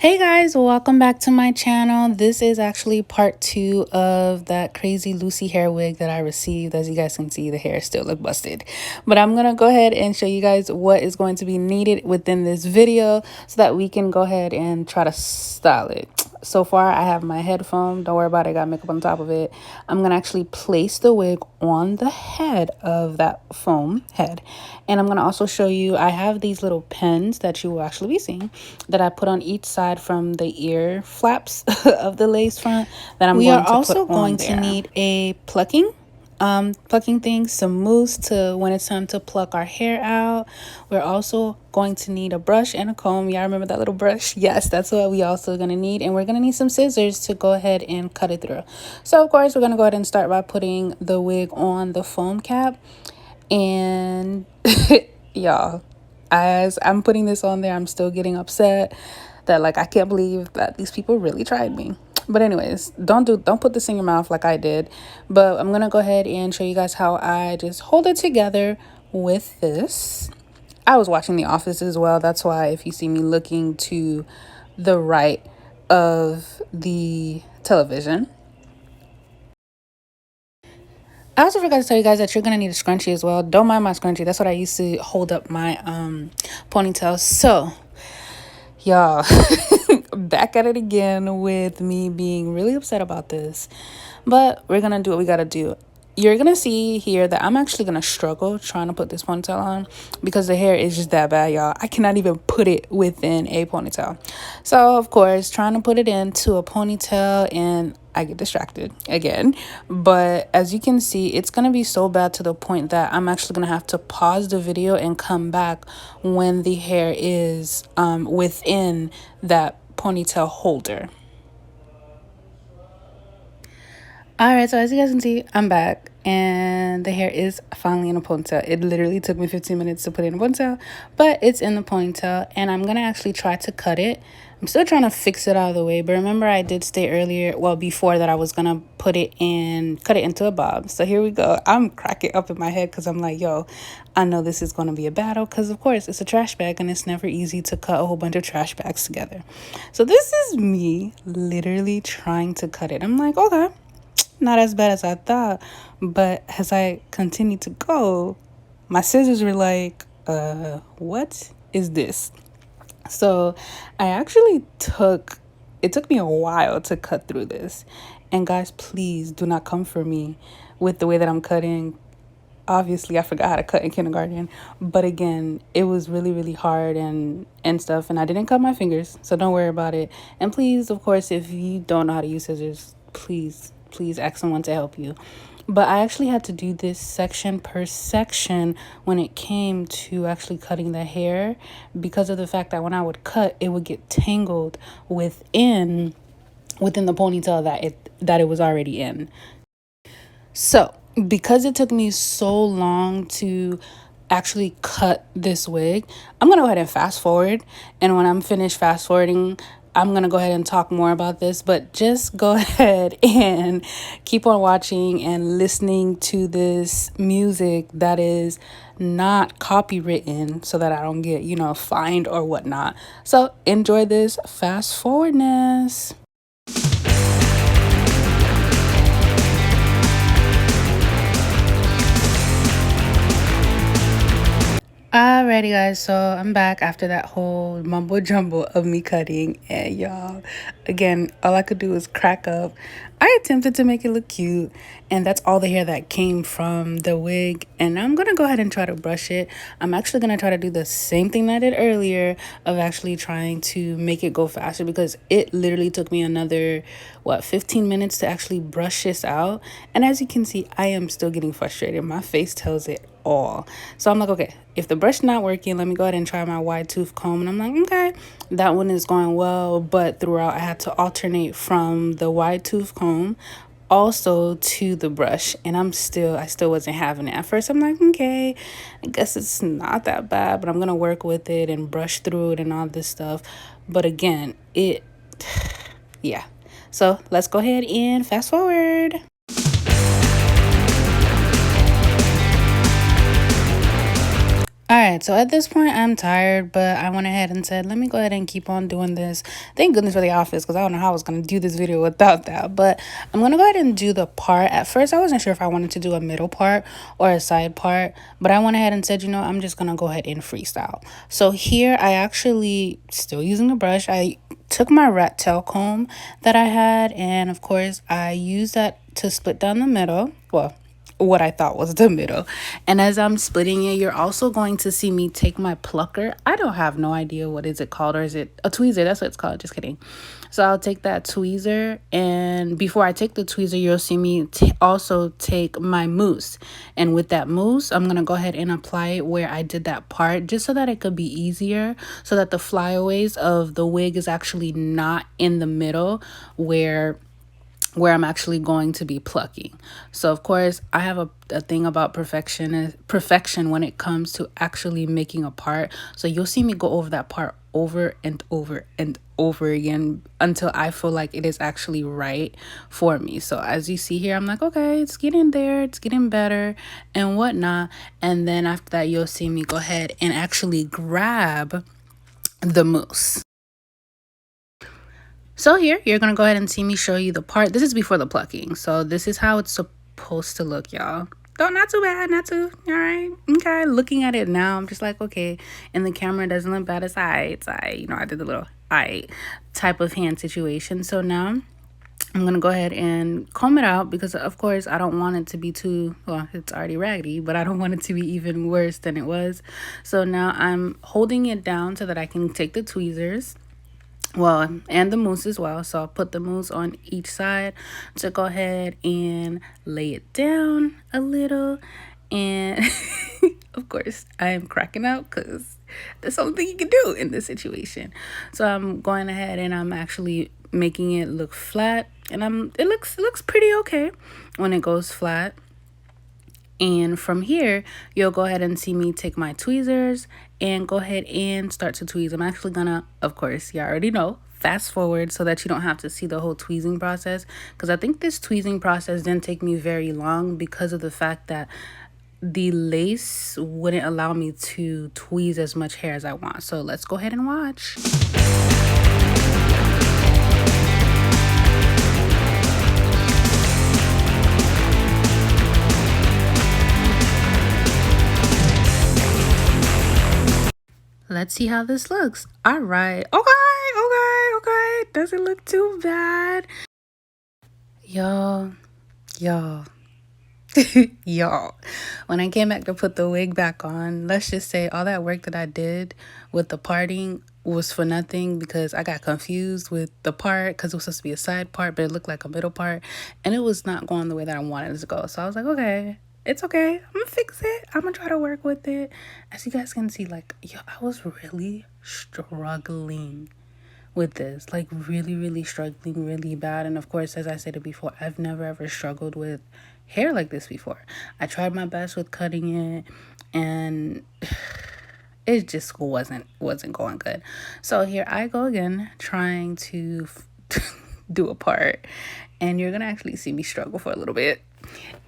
Hey guys, welcome back to my channel. This is actually part 2 of that crazy Lucy hair wig that I received. As you guys can see, the hair still look busted. But I'm going to go ahead and show you guys what is going to be needed within this video so that we can go ahead and try to style it. So far, I have my head foam. Don't worry about it. I got makeup on top of it. I'm going to actually place the wig on the head of that foam head. And I'm going to also show you, I have these little pins that you will actually be seeing that I put on each side from the ear flaps of the lace front that I'm going to put on there. We are also going to need a plucking thing, some mousse to when it's time to pluck our hair out. We're also going to need a brush and a comb. Y'all remember that little brush? Yes, that's what we also gonna need. And we're gonna need some scissors to go ahead and cut it through. So of course we're gonna go ahead and start by putting the wig on the foam cap. And y'all, as I'm putting this on there, I'm still getting upset that I can't believe that these people really tried me. But anyways, don't put this in your mouth like I did. But I'm gonna go ahead and show you guys how I just hold it together with this. I was watching The Office as well. That's why if you see me looking to the right of the television. I also forgot to tell you guys that you're gonna need a scrunchie as well. Don't mind my scrunchie. That's what I used to hold up my ponytail. So y'all, back at it again with me being really upset about this, but we're gonna do what we gotta do. You're gonna see here that I'm actually gonna struggle trying to put this ponytail on because the hair is just that bad, y'all. I cannot even put it within a ponytail. So of course, trying to put it into a ponytail, and I get distracted again. But as you can see, it's gonna be so bad to the point that I'm actually gonna have to pause the video and come back when the hair is within that ponytail holder. All right, so as you guys can see, I'm back and the hair is finally in a ponytail. It literally took me 15 minutes to put it in a ponytail, but it's in the ponytail and I'm gonna actually try to cut it. I'm still trying to fix it out of the way, but remember I did state earlier, well, before that I was gonna cut it into a bob. So here we go. I'm cracking up in my head because I'm like, yo, I know this is gonna be a battle because of course it's a trash bag and it's never easy to cut a whole bunch of trash bags together. So this is me literally trying to cut it. I'm like, okay, not as bad as I thought, but as I continued to go, my scissors were like, what is this? So I actually it took me a while to cut through this. And guys, please do not come for me with the way that I'm cutting. Obviously, I forgot how to cut in kindergarten, but again, it was really, really hard and stuff, and I didn't cut my fingers, so don't worry about it. And please, of course, if you don't know how to use scissors, please ask someone to help you. But I actually had to do this section per section when it came to actually cutting the hair because of the fact that when I would cut, it would get tangled within the ponytail that it was already in. So because it took me so long to actually cut this wig, I'm gonna go ahead and fast forward, and when I'm finished fast forwarding, I'm gonna go ahead and talk more about this, but just go ahead and keep on watching and listening to this music that is not copywritten so that I don't get, fined or whatnot. So enjoy this fast forwardness. Alrighty guys, so I'm back after that whole mumbo jumbo of me cutting, and y'all, again, all I could do was crack up. I attempted to make it look cute, and that's all the hair that came from the wig, and I'm gonna go ahead and try to brush it. I'm actually gonna try to do the same thing that I did earlier of actually trying to make it go faster because it literally took me another 15 minutes to actually brush this out. And as you can see, I am still getting frustrated. My face tells it all. So I'm like, okay, if the brush not working, let me go ahead and try my wide tooth comb. And I'm like, okay, that one is going well, but throughout I had to alternate from the wide tooth comb also to the brush, and I still wasn't having it. At first I'm like, okay, I guess it's not that bad, but I'm gonna work with it and brush through it and all this stuff. But again, yeah. So let's go ahead and fast forward. All right, so at this point, I'm tired, but I went ahead and said, let me go ahead and keep on doing this. Thank goodness for the office, because I don't know how I was going to do this video without that. But I'm going to go ahead and do the part. At first, I wasn't sure if I wanted to do a middle part or a side part, but I went ahead and said, I'm just going to go ahead and freestyle. So here, I actually, still using the brush, I took my rat tail comb that I had, and of course, I used that to split down the middle. Well, what I thought was the middle. And as I'm splitting it, you're also going to see me take my plucker. I don't have no idea what is it called, or is it a tweezer? That's what it's called. Just kidding. So I'll take that tweezer, and before I take the tweezer, you'll see me also take my mousse. And with that mousse, I'm going to go ahead and apply it where I did that part, just so that it could be easier, so that the flyaways of the wig is actually not in the middle where I'm actually going to be plucking. So of course, I have a thing about perfection when it comes to actually making a part. So you'll see me go over that part over and over and over again until I feel like it is actually right for me. So as you see here, I'm like, okay, it's getting there, it's getting better and whatnot. And then after that, you'll see me go ahead and actually grab the mousse. So here, you're going to go ahead and see me show you the part. This is before the plucking. So this is how it's supposed to look, y'all. Though not too bad, not too, all right. Okay, looking at it now, I'm just like, okay. And the camera doesn't look bad. It's I did the little type of hand situation. So now I'm going to go ahead and comb it out because, of course, I don't want it to be too, well, it's already raggedy, but I don't want it to be even worse than it was. So now I'm holding it down so that I can take the tweezers, well, and the mousse as well. So I'll put the mousse on each side to go ahead and lay it down a little. And of course, I am cracking up because there's something you can do in this situation. So I'm going ahead and I'm actually making it look flat, and it looks pretty okay when it goes flat. And from here, you'll go ahead and see me take my tweezers and go ahead and start to tweeze. I'm actually gonna, of course, you already know, fast forward so that you don't have to see the whole tweezing process. Because I think this tweezing process didn't take me very long because of the fact that the lace wouldn't allow me to tweeze as much hair as I want. So let's go ahead and watch. Let's see how this looks. All right. Okay. Doesn't look too bad. Y'all. Y'all, when I came back to put the wig back on, let's just say all that work that I did with the parting was for nothing because I got confused with the part because it was supposed to be a side part, but it looked like a middle part, and it was not going the way that I wanted it to go. So I was like, okay, it's okay. I'm gonna fix it. I'm gonna try to work with it. As you guys can see, like, yo, I was really struggling with this, like really struggling really bad. And of course, as I said it before, I've never ever struggled with hair like this before. I tried my best with cutting it, and it just wasn't going good. So here I go again, trying to do a part, and you're gonna actually see me struggle for a little bit.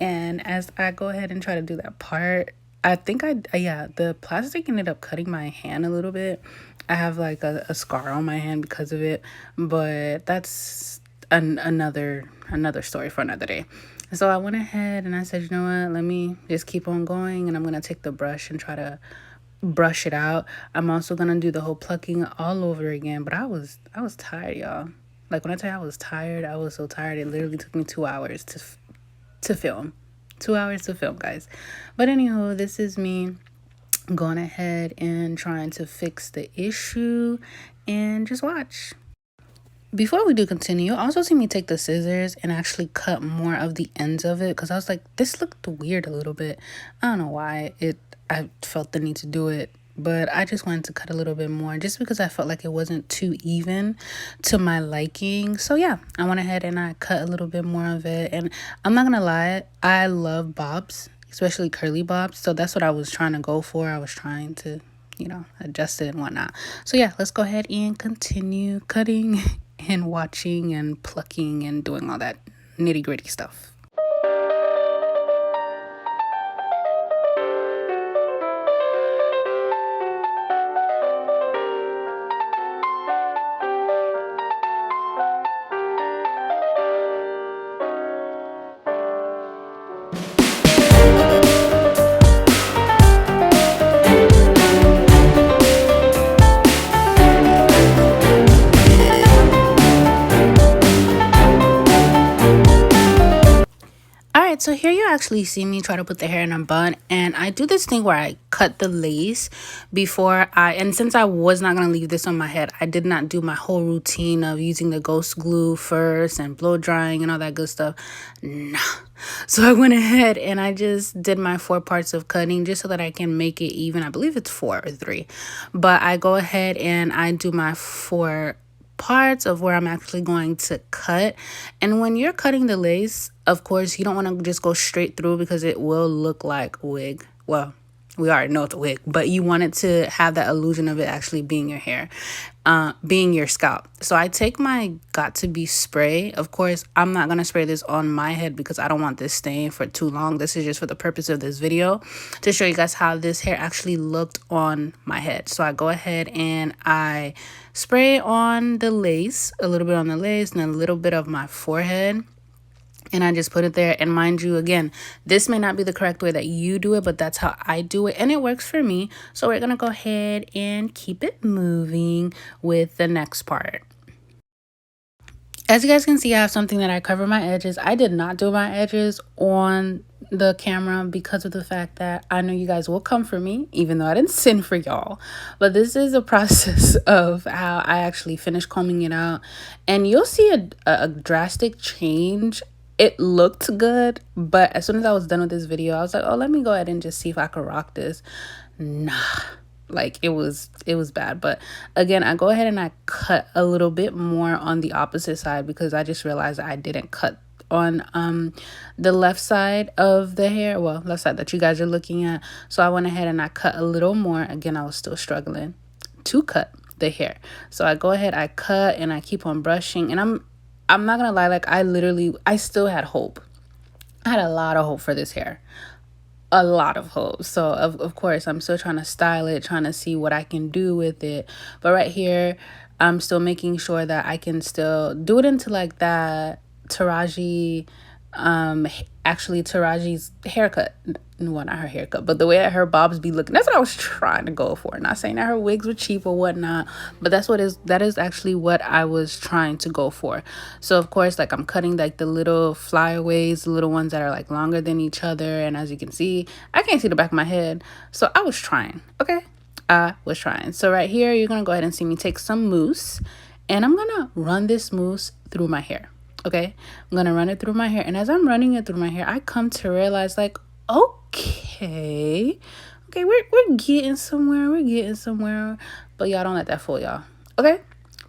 And as I go ahead and try to do that part, I think the plastic ended up cutting my hand a little bit. I have like a scar on my hand because of it, but that's another story for another day. So I went ahead and I said, you know what, let me just keep on going, and I'm gonna take the brush and try to brush it out. I'm also gonna do the whole plucking all over again, but I was tired, y'all. Like, when I tell you I was tired, I was so tired. It literally took me 2 hours to film. 2 hours to film, guys. But anywho, this is me going ahead and trying to fix the issue, and just watch. Before we do continue, you'll also see me take the scissors and actually cut more of the ends of it, because I was like, this looked weird a little bit. I don't know why I felt the need to do it, but I just wanted to cut a little bit more just because I felt like it wasn't too even to my liking. So yeah, I went ahead and I cut a little bit more of it. And I'm not gonna lie, I love bobs, especially curly bobs. So that's what I was trying to go for. I was trying to, adjust it and whatnot. So yeah, let's go ahead and continue cutting and watching and plucking and doing all that nitty-gritty stuff. so here you actually see me try to put the hair in a bun, and I do this thing where I cut the lace before and since I was not going to leave this on my head, I did not do my whole routine of using the ghost glue first and blow drying and all that good stuff. Nah. So I went ahead and I just did my 4 parts of cutting just so that I can make it even. I believe it's 4 or 3, but I go ahead and I do my 4 parts of where I'm actually going to cut. And when you're cutting the lace, of course, you don't want to just go straight through because it will look like a wig. Well, we already know it's a wig, but you want it to have that illusion of it actually being your hair, being your scalp. So I take my Got2b spray. Of course, I'm not going to spray this on my head because I don't want this staying for too long. This is just for the purpose of this video to show you guys how this hair actually looked on my head. So I go ahead and I spray on the lace, a little bit on the lace and a little bit of my forehead. And I just put it there. And mind you, again, this may not be the correct way that you do it, but that's how I do it. And it works for me. So we're going to go ahead and keep it moving with the next part. As you guys can see, I have something that I cover my edges. I did not do my edges on the camera because of the fact that I know you guys will come for me, even though I didn't send for y'all. But this is a process of how I actually finish combing it out. And you'll see a drastic change. It looked good, but as soon as I was done with this video, I was like, oh, let me go ahead and just see if I could rock this. Nah, like it was bad. But again, I go ahead and I cut a little bit more on the opposite side because I just realized I didn't cut on the left side of the hair, well, left side that you guys are looking at. So I went ahead and I cut a little more. Again, I was still struggling to cut the hair. So I go ahead, I cut, and I keep on brushing, and I'm not gonna lie, like I still had hope. I had a lot of hope for this hair. A lot of hope. So of course I'm still trying to style it, trying to see what I can do with it. But right here, I'm still making sure that I can still do it into like that Taraji, actually Taraji's haircut. Well, not her haircut, but the way that her bobs be looking. That's what I was trying to go for. Not saying that her wigs were cheap or whatnot, but that is actually what I was trying to go for. So of course, like I'm cutting like the little flyaways, the little ones that are like longer than each other. And as you can see, I can't see the back of my head. So I was trying, okay? I was trying. So right here, you're gonna go ahead and see me take some mousse, and I'm gonna run this mousse through my hair. Okay, I'm gonna run it through my hair, and as I'm running it through my hair, I come to realize, like, okay, we're getting somewhere, but y'all don't let that fool y'all. Okay,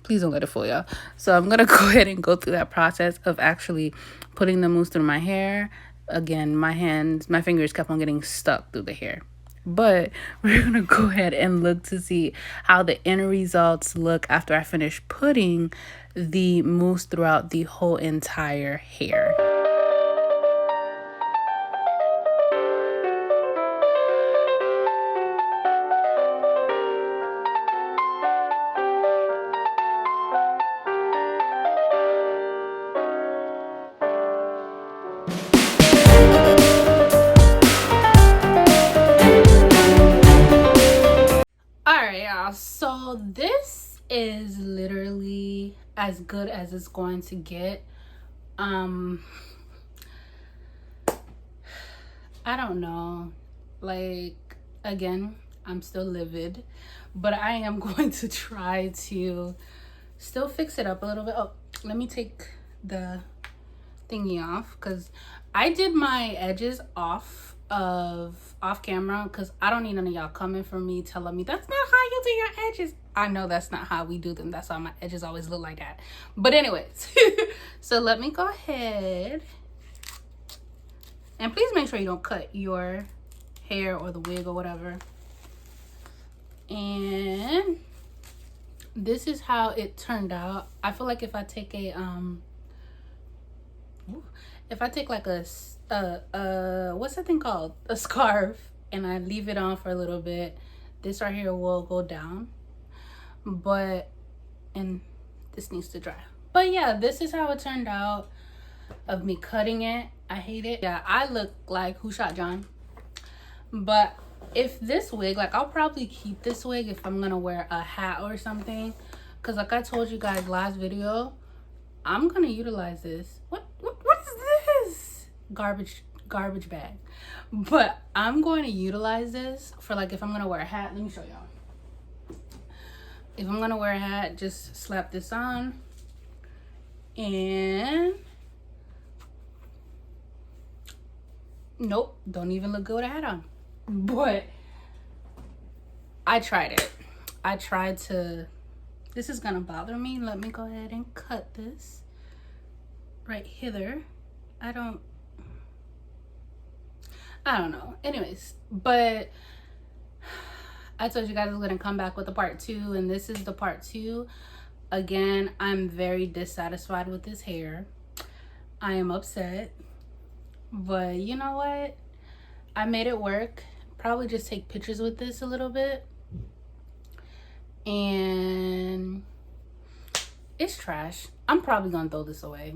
please don't let it fool y'all. So I'm gonna go ahead and go through that process of actually putting the mousse through my hair. Again, my fingers kept on getting stuck through the hair. But we're gonna go ahead and look to see how the end results look after I finish putting the mousse throughout the whole entire hair. So this is literally as good as it's going to get. I don't know, like, again, I'm still livid, but I am going to try to still fix it up a little bit. Oh, let me take the thingy off because I did my edges off camera because I don't need none of y'all coming for me telling me that's not how you do your edges. I know that's not how we do them. That's why my edges always look like that. But anyways, so let me go ahead, and please make sure you don't cut your hair or the wig or whatever. And this is how it turned out. I feel like if I take a like a what's that thing called, a scarf, and I leave it on for a little bit, this right here will go down. And this needs to dry. But yeah, this is how it turned out of me cutting it. I hate it. Yeah, I look like Who Shot John. But if this wig, like, I'll probably keep this wig if I'm gonna wear a hat or something, because like I told you guys last video, I'm gonna utilize this. What is this? Garbage garbage bag. But I'm going to utilize this for like if I'm gonna wear a hat. Let me show y'all. If I'm gonna wear a hat, just slap this on and nope, don't even look good with a hat on. But I tried it. I tried to, this is gonna bother me. Let me go ahead and cut this right hither. I don't know. Anyways, but I told you guys I was gonna come back with a part 2, and this is the part 2. Again, I'm very dissatisfied with this hair. I am upset, but you know what? I made it work. Probably just take pictures with this a little bit. And it's trash. I'm probably gonna throw this away,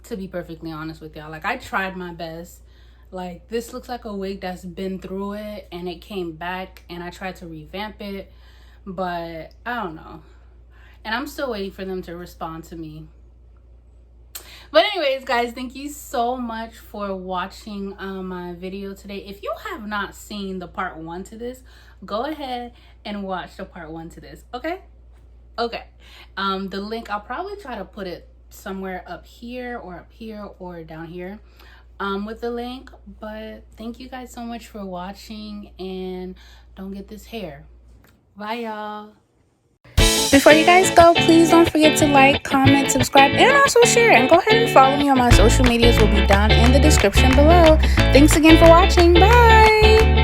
to be perfectly honest with y'all. Like, I tried my best. Like, this looks like a wig that's been through it and it came back, and I tried to revamp it, but I don't know. And I'm still waiting for them to respond to me. But anyways, guys, thank you so much for watching my video today. If you have not seen the part 1 to this, go ahead and watch the part 1 to this, okay? Okay. The link, I'll probably try to put it somewhere up here or down here with the link. But thank you guys so much for watching, and don't get this hair. Bye, y'all. Before you guys go, please don't forget to like, comment, subscribe, and also share. And go ahead and follow me on my social medias. Will be down in the description below. Thanks again for watching. Bye.